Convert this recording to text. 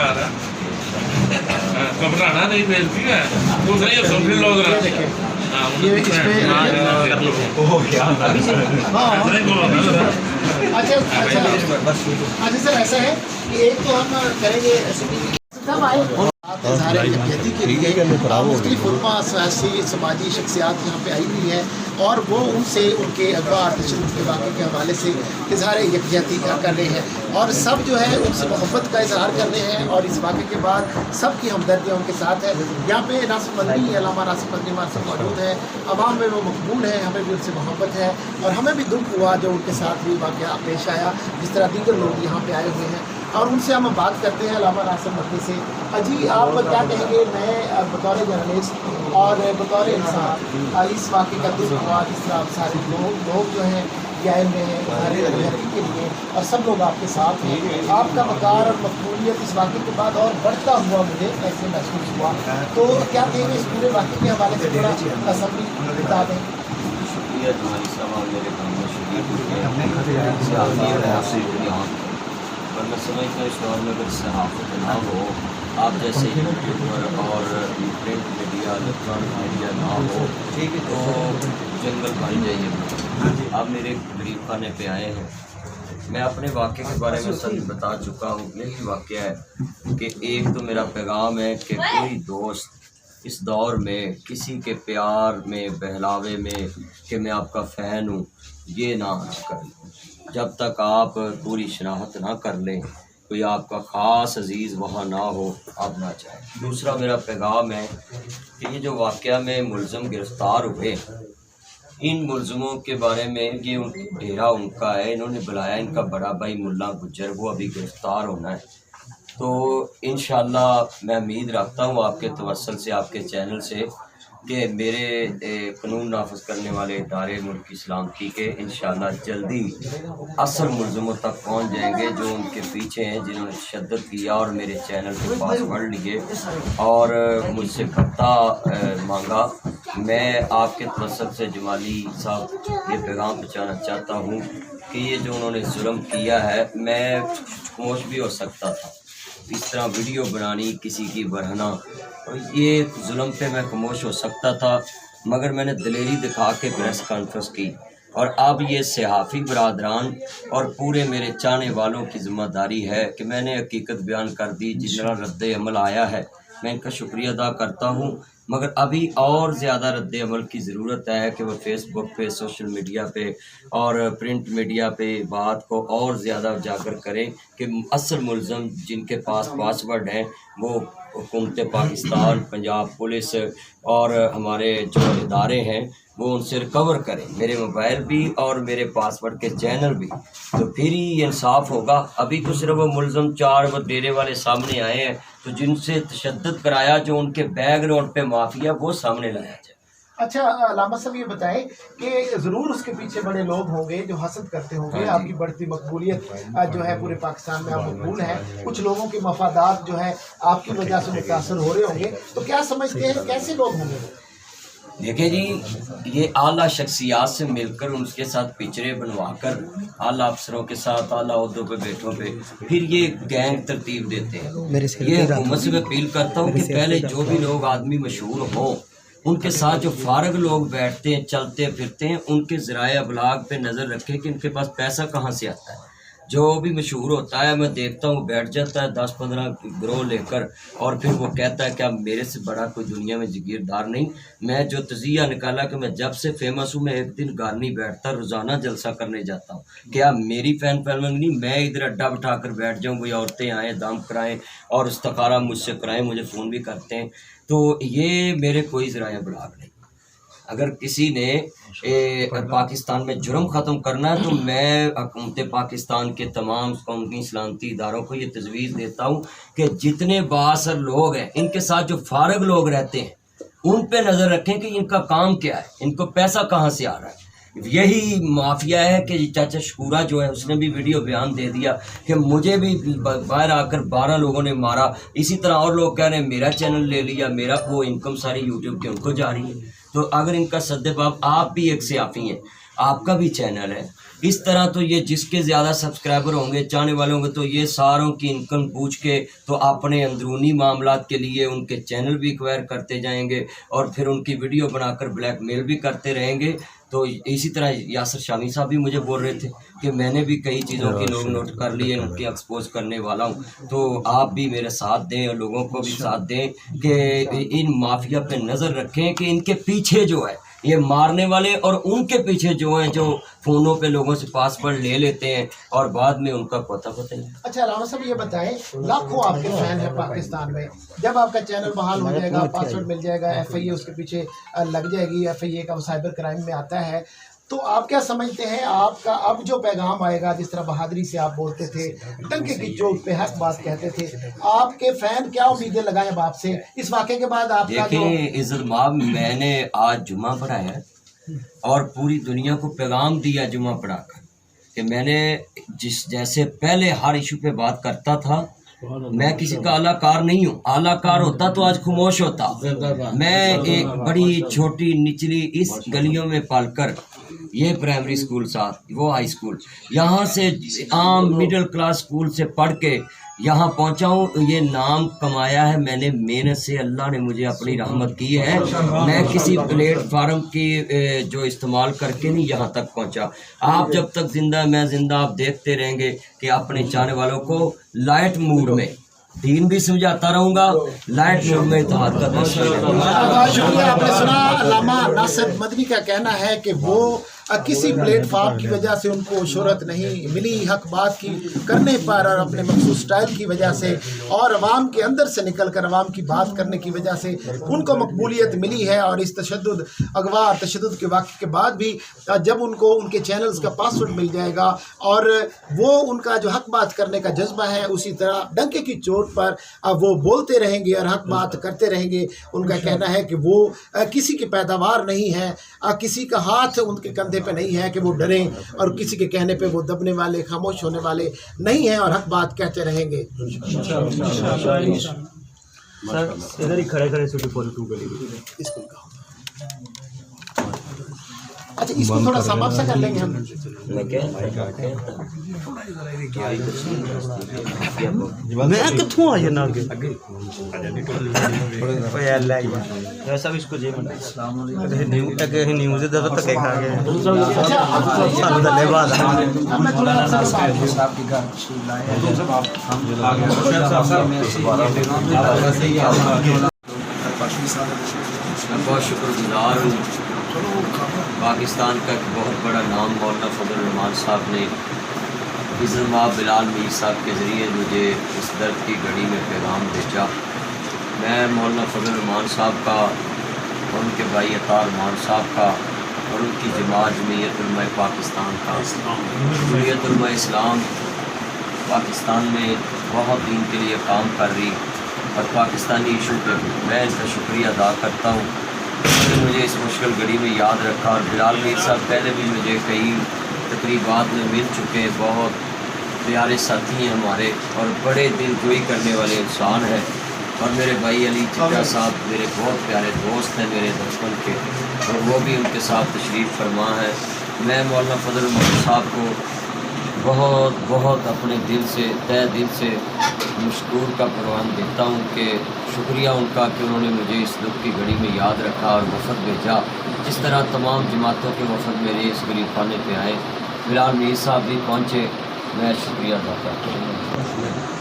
रहा घबराना नहीं बेइज्जती है तो सही है सब लोग ये इस पे अच्छा सर ऐसा है कि एक तो हम करेंगे यकजहती के लिए मुख्तलिफ उलमा सियासी समाजी शख्सियात यहाँ पे आई हुई है और वो उनसे उनके अगवा तशद्दुद के वाक़े के हवाले से इजहार यकजहती कर रहे हैं और सब जो है उनसे मोहब्बत का इजहार कर रहे हैं और इस वाक़े के बाद सब की हमदर्दियाँ उनके साथ है। यहाँ पे नासिर मदनी अल्लामा नासिर मदनी हमारे साथ मौजूद है, अवाम में वो मकबूल है, हमें भी उनसे मोहब्बत है और हमें भी दुख हुआ जो उनके साथ भी वाक़या पेश आया जिस तरह दीगर लोग यहाँ पे आए हुए हैं और उनसे हम बात करते हैं अल्लामा नासिर मदनी से। अजी आप क्या कहेंगे, मैं बतौर जर्नलिस्ट और बतौर इंसान इस वाक़े का दुख हुआ जिस तरह सारे लोग जो हैं ये आए हुए हैं इजहार के लिए और सब लोग आपके साथ हैं, आपका वक़ार और मकबूलियत इस वाक़े के बाद और बढ़ता हुआ मुझे ऐसे महसूस हुआ, तो क्या कहेंगे इस पूरे वाक़े के हवाले से थोड़ा तसल्ली बता दें। शुक्रिया तुम्हारी सवाल मेरे काम में शुक्रिया और मैं समझता हूँ इस दौर में अगर सहाफ़त ना हो, आप जैसे यूट्यूबर और प्रिंट मीडिया इलेक्ट्रॉनिक मीडिया ना हो तो जंगल बन जाइए। आप मेरे गरीब खाने पे आए हैं, मैं अपने वाक़े के बारे में सब बता चुका हूँ। यही वाक़या है कि एक तो मेरा पैगाम है कि कोई दोस्त इस दौर में किसी के प्यार में बहलावे में कि मैं आपका फ़ैन हूँ ये ना करें। जब तक आप पूरी शनाख्त ना कर लें, कोई आपका ख़ास अजीज़ वहाँ ना हो, आप ना चाहें। दूसरा मेरा पैगाम है कि ये जो वाक़या में मुलज़म गिरफ़्तार हुए, इन मुलज़मों के बारे में ये डेरा उनका है, इन्होंने बुलाया इनका बड़ा भाई मुल्ला गुज्जर, वो अभी गिरफ़्तार होना है। तो इंशाअल्लाह मैं उम्मीद रखता हूँ आपके तवस्सुल से, आपके चैनल से कि मेरे कानून नाफिज करने वाले इदारे मुल्क की सलामती के इंशाअल्लाह जल्दी असल मुलज़मों तक पहुँच जाएंगे जो उनके पीछे हैं, जिन्होंने तशद्दुद किया और मेरे चैनल के पासवर्ड लिए और मुझसे भत्ता मांगा। मैं आपके तवस्सुल से जमाली साहब ये पैगाम पहुँचाना चाहता हूँ कि ये जो उन्होंने जुल्म किया है, मैं खामोश भी हो सकता था, इस तरह वीडियो बनानी किसी की बरहना, ये जुल्म पे मैं खामोश हो सकता था, मगर मैंने दिलेरी दिखा के प्रेस कॉन्फ्रेंस की और अब ये सहाफ़ी बरादरान और पूरे मेरे चाहने वालों की ज़िम्मेदारी है कि मैंने हकीकत बयान कर दी। जिस तरह रद्द अमल आया है मैं इनका शुक्रिया अदा करता हूँ, मगर अभी और ज़्यादा रद्द अमल की ज़रूरत है कि वह फेसबुक पे, सोशल मीडिया पे और प्रिंट मीडिया पे बात को और ज़्यादा उजागर करें कि असल मुलज़म जिनके पास पासवर्ड हैं वो हुकूमत पाकिस्तान, पंजाब पुलिस और हमारे जो इदारे हैं वो उनसे रिकवर करें, मेरे मोबाइल भी और मेरे पासवर्ड के चैनल भी, तो फिर ही इंसाफ होगा। अभी तो सिर्फ वो मुलज़म 4 वो डेरे वाले सामने आए हैं, तो जिनसे तशद्दुद कराया, जो उनके बैकग्राउंड पे माफिया, वो सामने लाया जाए। अच्छा अल्लामा साहब ये बताएं कि ज़रूर उसके पीछे बड़े लोग होंगे जो हसद करते होंगे, आपकी बढ़ती मकबूलियत जो है पूरे पाकिस्तान में आप मकबूल हैं, कुछ लोगों के मफादात जो है आपकी वजह से मुतासर हो रहे होंगे, तो क्या समझते हैं कैसे लोग होंगे? देखिए जी, ये आला शख्सियात से मिलकर उनके साथ पिक्चरें बनवाकर आला अफसरों के साथ आला ओहदों पे बैठों पे फिर ये गैंग तरतीब देते हैं। ये हुकूमत से मैं अपील करता हूँ कि पहले जो भी लोग आदमी मशहूर हों उनके साथ जो फारग लोग बैठते हैं, चलते फिरते हैं, उनके ज़राए अबलाग पे नज़र रखें कि इनके पास पैसा कहाँ से आता है। जो भी मशहूर होता है मैं देखता हूँ बैठ जाता है 10-15 गिरोह लेकर और फिर वो कहता है क्या मेरे से बड़ा कोई दुनिया में जागीरदार नहीं। मैं जो तजिया निकाला कि मैं जब से फेमस हूँ मैं एक दिन घर नहीं बैठता, रोज़ाना जलसा करने जाता हूँ। क्या मेरी फ़ैन फॉलोइंग नहीं, मैं इधर अड्डा बिठा कर बैठ जाऊँ, कोई औरतें आएँ दम कराएँ और इस्तखारा मुझसे कराएँ, मुझे फ़ोन भी करते हैं, तो ये मेरे कोई ज़राया बलाग नहीं। अगर किसी ने पाकिस्तान में जुर्म ख़त्म करना है तो मैं हुकूमत पाकिस्तान के तमाम कौमी सलामती इदारों को ये तजवीज़ देता हूँ कि जितने बाअसर लोग हैं इनके साथ जो फारग लोग रहते हैं उन पे नज़र रखें कि इनका काम क्या है, इनको पैसा कहाँ से आ रहा है। यही माफिया है कि चाचा शकूरा जो है उसने भी वीडियो बयान दे दिया कि मुझे भी बाहर आकर 12 लोगों ने मारा, इसी तरह और लोग कह रहे हैं मेरा चैनल ले लिया, मेरा वो इनकम सारी यूट्यूब की उनको जा रही है। तो अगर इनका सद्देबाब, आप भी एक सयाफ़ी हैं, आपका भी चैनल है, اس طرح تو یہ جس کے زیادہ سبسکرائبر ہوں گے، چاہنے والے ہوں گے، تو یہ ساروں کی انکم پوچھ کے تو اپنے اندرونی معاملات کے لیے ان کے چینل بھی ایکوائر کرتے جائیں گے اور پھر ان کی ویڈیو بنا کر بلیک میل بھی کرتے رہیں گے. تو اسی طرح یاسر شامی صاحب بھی مجھے بول رہے تھے کہ میں نے بھی کئی چیزوں کی لوگ نوٹ کر لی ہیں، ان کی ایکسپوز کرنے والا ہوں. تو آپ بھی میرے ساتھ دیں اور لوگوں کو بھی ساتھ دیں کہ ان مافیا پہ نظر رکھیں کہ ان کے پیچھے جو ہے یہ مارنے والے اور ان کے پیچھے جو ہیں جو فونوں پہ لوگوں سے پاسورڈ لے لیتے ہیں اور بعد میں ان کا پتہ نہیں. اچھا علامہ صاحب یہ بتائیں، لاکھوں آپ کے فین ہیں پاکستان میں، جب آپ کا چینل بحال ہو جائے گا، پاسورڈ مل جائے گا، ایف آئی اے اس کے پیچھے لگ جائے گی، ایف آئی اے کا سائبر کرائم میں آتا ہے، تو آپ کیا سمجھتے ہیں آپ کا اب جو پیغام آئے گا، جس طرح بہادری سے آپ بولتے تھے، ڈنکے کی چوٹ پہ حق بات کہتے تھے، آپ کے فین کیا امیدیں لگائیں اب آپ سے اس واقعے کے بعد؟ آپ کا دیکھیں عزت ماب، میں نے آج جمعہ پڑھایا اور پوری دنیا کو پیغام دیا جمعہ پڑھا کر کہ میں نے جیسے پہلے ہر ایشو پہ بات کرتا تھا، میں کسی کا اعلیٰ کار نہیں ہوں، اعلیٰ کار ہوتا تو آج خاموش ہوتا. میں ایک بڑی چھوٹی نچلی اس گلیوں میں پال کر، یہ پرائمری سکول ساتھ، وہ ہائی سکول، یہاں سے عام مڈل کلاس سکول سے پڑھ کے یہاں پہنچا ہوں. یہ نام کمایا ہے میں نے محنت سے، اللہ نے مجھے اپنی رحمت کی ہے. میں کسی پلیٹ فارم کی جو استعمال کر کے نہیں یہاں تک پہنچا. آپ جب تک زندہ میں زندہ، آپ دیکھتے رہیں گے کہ اپنے چاہنے والوں کو لائٹ موڈ میں دین بھی سمجھاتا رہوں گا، لائٹ موڈ میں اتحاد کا بہت شکریہ. آپ نے سنا علامہ ناصر مدنی کا کہنا ہے کہ وہ کسی پلیٹ فارم کی وجہ سے ان کو شہرت نہیں ملی، حق بات کی کرنے پر اور اپنے مخصوص سٹائل کی وجہ سے اور عوام کے اندر سے نکل کر عوام کی بات کرنے کی وجہ سے ان کو مقبولیت ملی ہے. اور اس تشدد، اغوا اور تشدد کے واقعے کے بعد بھی جب ان کو ان کے چینلز کا پاسورڈ مل جائے گا اور وہ ان کا جو حق بات کرنے کا جذبہ ہے اسی طرح ڈنکے کی چوٹ پر وہ بولتے رہیں گے اور حق بات کرتے رہیں گے. ان کا کہنا ہے کہ وہ کسی کی پیداوار نہیں ہے، کسی کا ہاتھ ان کے کندھے پہ نہیں ہے کہ وہ ڈریں، اور کسی کے کہنے پہ وہ دبنے والے، خاموش ہونے والے نہیں ہیں اور حق بات کہتے رہیں گے. ادھر ہی کھڑے کھڑے سٹی پوری ٹو گلی اسکول کا اچھا اس کو تھوڑا سماپ سا کر لیں گے ہم. میں کتوں آئی نا آگے سب اس کو جی نیوز دفعہ تک کھا گئے میں بہت شکر گزار ہوں. پاکستان کا ایک بہت بڑا نام مولانا فضل الرحمان صاحب نے عزت مآب بلال میر صاحب کے ذریعے مجھے اس درد کی گھڑی میں پیغام بھیجا. میں مولانا فضل الرحمان صاحب کا اور ان کے بھائی عطا الرحمان صاحب کا اور ان کی جماعت جمعیت علماء پاکستان کا، جمعیت علماء اسلام پاکستان میں بہت دین کے لیے کام کر رہی اور پاکستانی ایشو پہ میں ان کا شکریہ ادا کرتا ہوں. انہوں نے مجھے اس مشکل گھڑی میں یاد رکھا. اور بلال میر صاحب پہلے بھی مجھے کئی تقریبات میں مل چکے، بہت پیارے ساتھی ہیں ہمارے اور بڑے دل جوئی کرنے والے انسان ہیں. اور میرے بھائی علی چچا صاحب میرے بہت پیارے دوست ہیں میرے بچپن کے، اور وہ بھی ان کے ساتھ تشریف فرما ہے. میں مولانا فضل الرحمان صاحب کو بہت بہت اپنے دل سے، تہ دل سے مشکور کا پروان دیتا ہوں کہ شکریہ ان کا کہ انہوں نے مجھے اس دکھ کی گھڑی میں یاد رکھا اور وفد بھیجا. جس طرح تمام جماعتوں کے وفد میرے اس غریب خانے پہ آئے، بلال میر صاحب بھی پہنچے، میں شکریہ ادا کرتا ہوں.